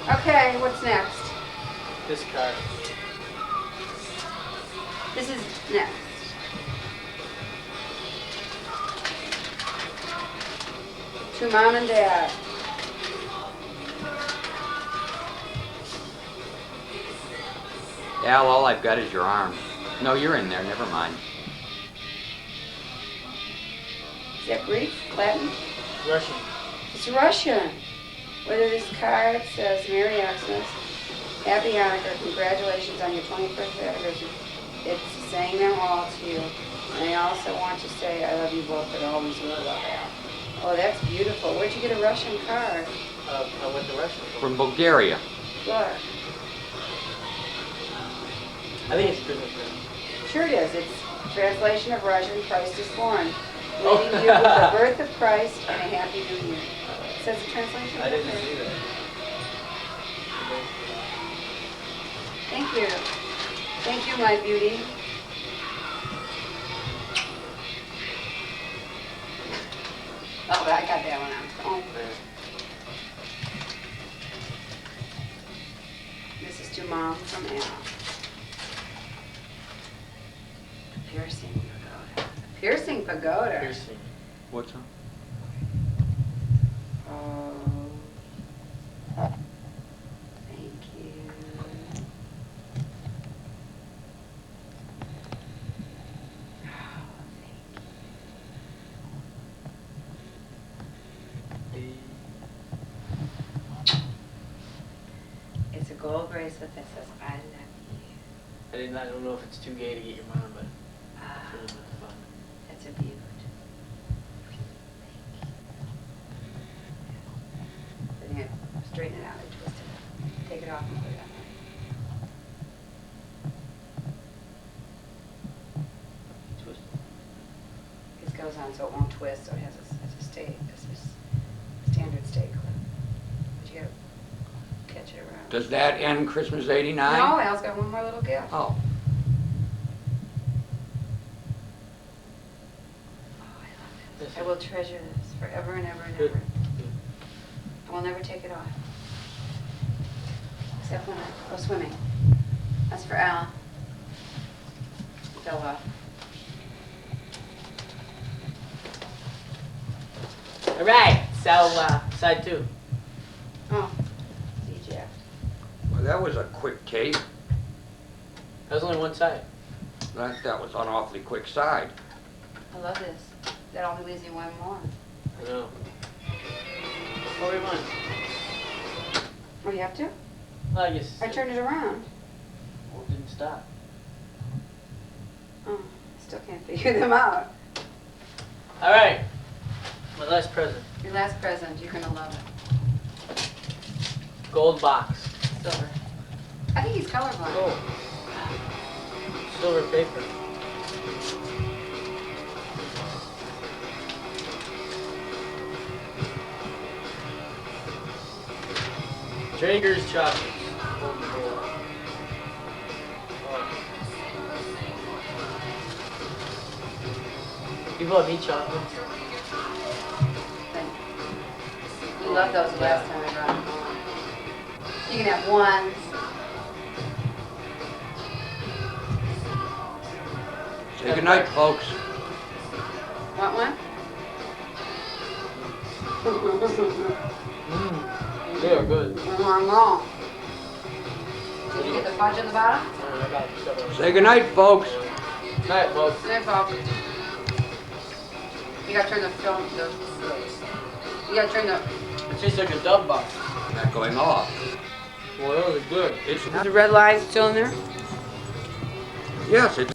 Okay, what's next? This card. This is next. To Mom and Dad. Al, all I've got is your arm. No, you're in there. Never mind. Is that Greek? Latin? Russian. It's Russian. Whether this card says Merry Xmas, Happy Hanukkah, congratulations on your 21st anniversary, it's saying them all to you. And I also want to say I love you both and always will love Al. Oh, that's beautiful. Where'd you get a Russian card? I went to Russia. From Bulgaria. Look. I think it's Christmas present. Sure it is. It's translation of Russian, Christ is born. Leaving you with the birth of Christ and a happy new year. It says the translation. I didn't see that. Thank you. Thank you, my beauty. Oh, I got that one out. Oh. This is to Mom from Al. Piercing pagoda. Piercing pagoda. Piercing. What's up? Oh. Thank you. It's a gold bracelet that says I love you. I don't know if it's too gay to get your mom, but Ah, it's really fun. that's a beaut. Then you straighten it out and twist it. Take it off and put it on there. Twist. This goes on so it won't twist, so it has a stay, this is standard stay clip. But you gotta catch it around. Does that end Christmas '89? No, Al's got one more little gift. Oh. Oh, I love it. I will treasure this forever and ever and Good. ever. I will never take it off. Except when I go swimming. That's for Al. It fell off. All right. So side 2. Oh, eject. Well, that was a quick tape. That was only one side. That was an awfully quick side. I love this. That only leaves you one more. I know. What do we want? Oh, you have to? Well, I guess. I turned it around. Well, it didn't stop. Oh, I still can't figure them out. All right. My last present. Your last present, you're gonna love it. Gold box. Silver. I think he's colorblind. Gold. Silver paper. Traeger's chocolates. People have meat chocolates. We loved those the last time I brought them home. You can have one. Say goodnight, folks. Want one? They are good. I'm wrong. Did you get the fudge on the bottom? Say goodnight, folks. Night, folks. No problem. You gotta turn the film. You gotta turn the. It tastes like a dub box. Not going off. Well, those are good. It's Is the red line still in there? yes. It's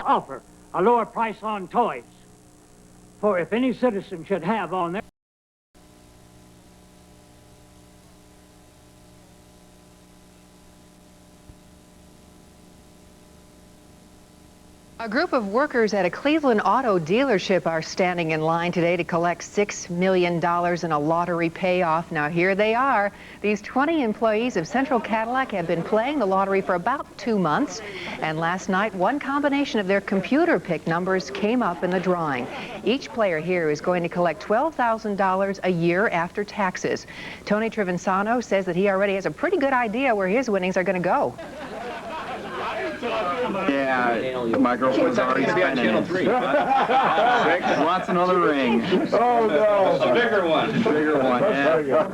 offer a lower price on toys. For if any citizen should have on their A group of workers at a Cleveland auto dealership are standing in line today to collect $6 million in a lottery payoff. Now here they are. These 20 employees of Central Cadillac have been playing the lottery for about 2 months. And last night, one combination of their computer pick numbers came up in the drawing. Each player here is going to collect $12,000 a year after taxes. Tony Trivinsano says that he already has a pretty good idea where his winnings are going to go. Yeah, my girlfriend's already spending it. 6 wants another ring. Oh, no. A bigger one. Bigger one, yeah.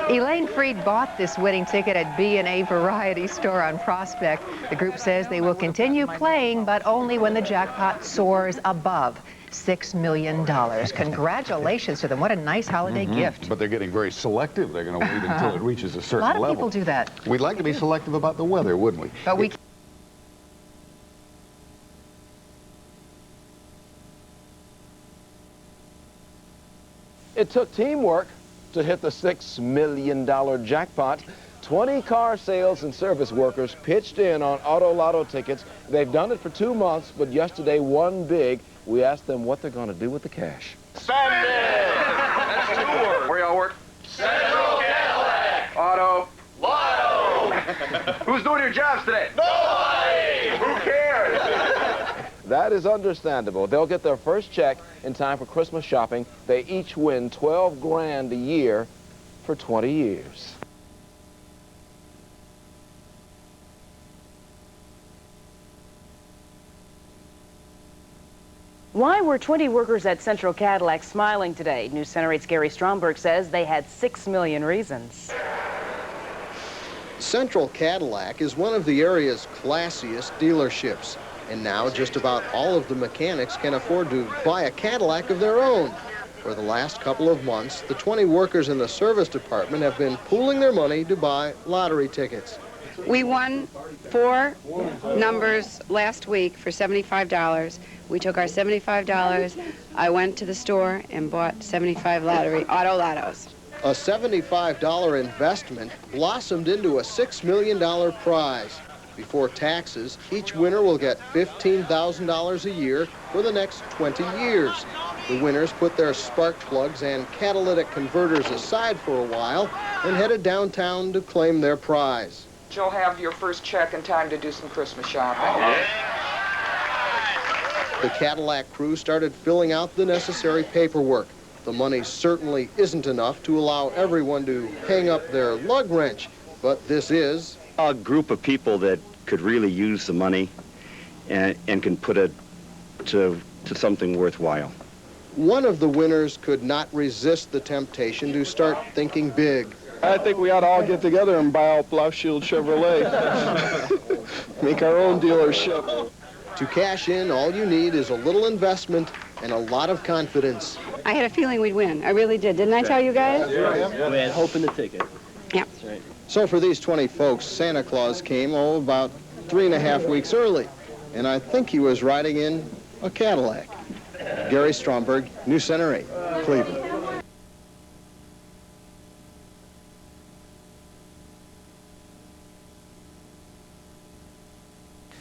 Elaine Freed bought this winning ticket at B&A Variety Store on Prospect. The group says they will continue playing, but only when the jackpot soars above $6 million. Congratulations to them. What a nice holiday gift. But they're getting very selective. They're going to wait until it reaches a certain A level. lot of people do that. We'd like to be selective about the weather, wouldn't we? But we It took teamwork to hit the $6 million jackpot. 20 car sales and service workers pitched in on Auto Lotto tickets. They've done it for 2 months, but yesterday won big. We asked them what they're going to do with the cash. Spend it! That's 2 words. Where y'all work? Central Cadillac! Auto. Lotto! Who's doing your jobs today? Nobody! Who cares? That is understandable. They'll get their first check in time for Christmas shopping. They each win 12 grand a year for 20 years. Why were 20 workers at Central Cadillac smiling today? News Center 8's Gary Stromberg says they had 6 million reasons. Central Cadillac is one of the area's classiest dealerships. And now just about all of the mechanics can afford to buy a Cadillac of their own. For the last couple of months, the 20 workers in the service department have been pooling their money to buy lottery tickets. We won 4 numbers last week for $75. We took our $75. I went to the store and bought 75 auto lottos. A $75 investment blossomed into a $6 million prize. Before taxes, each winner will get $15,000 a year for the next 20 years. The winners put their spark plugs and catalytic converters aside for a while and headed downtown to claim their prize. You'll have your first check in time to do some Christmas shopping. The Cadillac crew started filling out the necessary paperwork. The money certainly isn't enough to allow everyone to hang up their lug wrench, but this is a group of people that could really use the money and can put it to something worthwhile. One of the winners could not resist the temptation to start thinking big. I think we ought to all get together and buy out Bluff Shield Chevrolet. Make our own dealership. To cash in, all you need is a little investment and a lot of confidence. I had a feeling we'd win. I really did. Didn't I tell you guys? We had hope in the ticket. Yeah. That's right. So for these 20 folks, Santa Claus came, about 3.5 weeks early. And I think he was riding in a Cadillac. Gary Stromberg, News Center 8, Cleveland.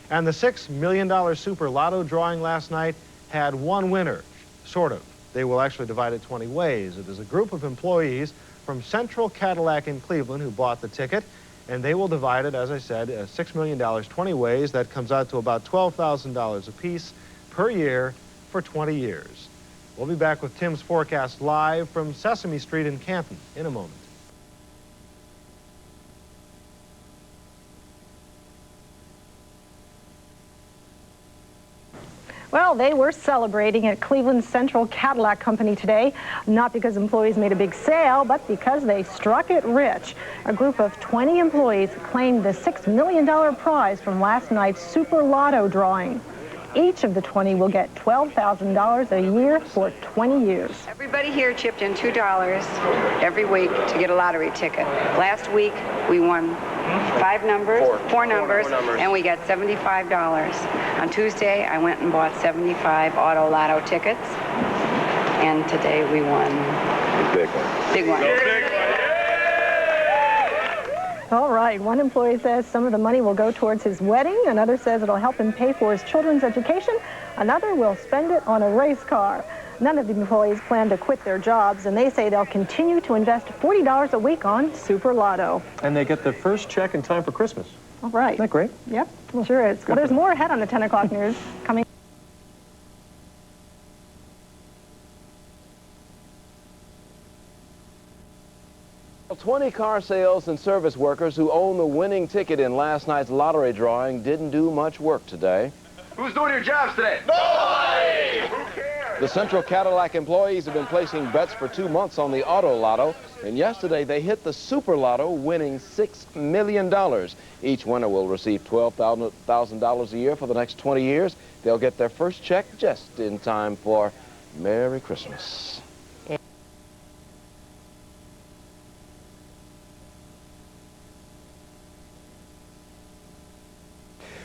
And the $6 million Super Lotto drawing last night had one winner, sort of. They will actually divide it 20 ways. It is a group of employees from Central Cadillac in Cleveland who bought the ticket, and they will divide it, as I said, $6 million 20 ways. That comes out to about $12,000 apiece per year for 20 years. We'll be back with Tim's forecast live from Sesame Street in Canton in a moment. Well, they were celebrating at Cleveland's Central Cadillac Company today, not because employees made a big sale, but because they struck it rich. A group of 20 employees claimed the $6 million prize from last night's Super Lotto drawing. Each of the 20 will get $12,000 a year for 20 years. Everybody here chipped in $2 every week to get a lottery ticket. Last week, we won 4 numbers, and we got $75. On Tuesday, I went and bought 75 auto lotto tickets, and today we won. Big one. Big one. All right, one employee says some of the money will go towards his wedding. Another says it'll help him pay for his children's education. Another will spend it on a race car. None of the employees plan to quit their jobs, and they say they'll continue to invest $40 a week on Super Lotto. And they get their first check in time for Christmas. All right. Isn't that great? Yep, well, sure is. Well, there's more ahead on the 10 o'clock news coming. 20 car sales and service workers who own the winning ticket in last night's lottery drawing didn't do much work today. Who's doing your jobs today? Nobody! Who cares? The Central Cadillac employees have been placing bets for 2 months on the Auto Lotto, and yesterday they hit the Super Lotto, winning $6 million. Each winner will receive $12,000 a year for the next 20 years. They'll get their first check just in time for Merry Christmas.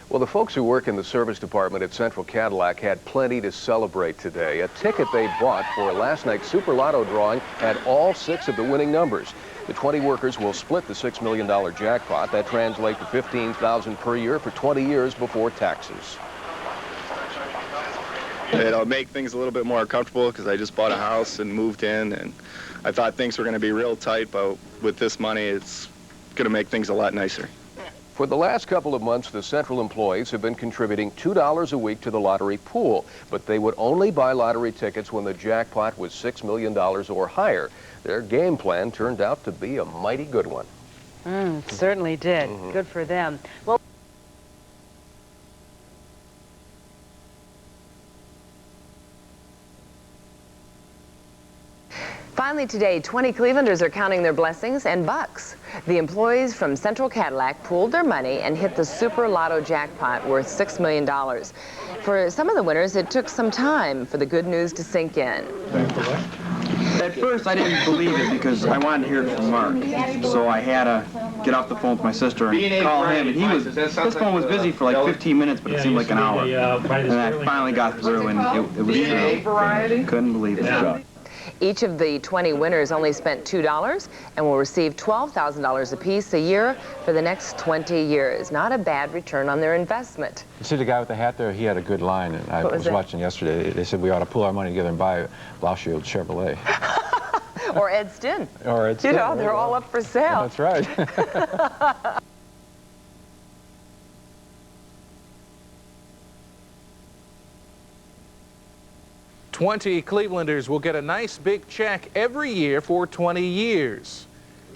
Well, the folks who work in the service department at Central Cadillac had plenty to celebrate today. A ticket they bought for last night's Super Lotto drawing had all 6 of the winning numbers. The 20 workers will split the $6 million jackpot. That translates to $15,000 per year for 20 years before taxes. It'll make things a little bit more comfortable because I just bought a house and moved in, and I thought things were going to be real tight, but with this money, it's going to make things a lot nicer. For the last couple of months, the Central employees have been contributing $2 a week to the lottery pool, but they would only buy lottery tickets when the jackpot was $6 million or higher. Their game plan turned out to be a mighty good one. It certainly did. Good for them. Well, finally today, 20 Clevelanders are counting their blessings and bucks. The employees from Central Cadillac pooled their money and hit the Super Lotto jackpot worth $6 million. For some of the winners, it took some time for the good news to sink in. At first, I didn't believe it because I wanted to hear it from Mark. So I had to get off the phone with my sister and call him. And his phone was busy for like 15 minutes, but it seemed like an hour. And I finally got through, and it was true. Couldn't believe it. Each of the 20 winners only spent $2 and will receive $12,000 apiece a year for the next 20 years. Not a bad return on their investment. You see the guy with the hat there? He had a good line, and I was watching yesterday. They said we ought to pool our money together and buy Blauschild Chevrolet. Or Ed Stinn. Or Ed Stinn. You know, they're all up for sale. That's right. 20 Clevelanders will get a nice big check every year for 20 years.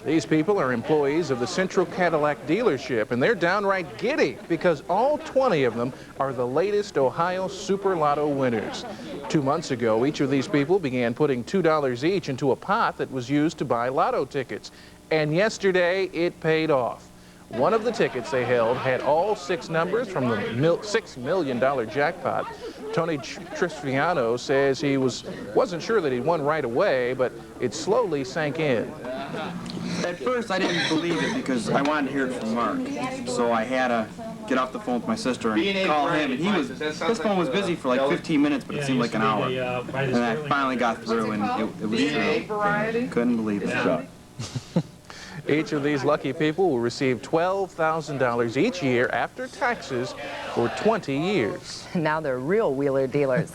These people are employees of the Central Cadillac dealership, and they're downright giddy because all 20 of them are the latest Ohio Super Lotto winners. 2 months ago, each of these people began putting $2 each into a pot that was used to buy lotto tickets. And yesterday, it paid off. One of the tickets they held had all 6 numbers from the $6 million jackpot. Tony Tristiano says he wasn't sure that he'd won right away, but it slowly sank in. At first, I didn't believe it because I wanted to hear it from Mark. So I had to get off the phone with my sister and call him. And his phone was busy for like 15 minutes, but it seemed like an hour. And I finally got through, and it was true. Couldn't believe it. Each of these lucky people will receive $12,000 each year after taxes for 20 years. Now they're real wheeler dealers.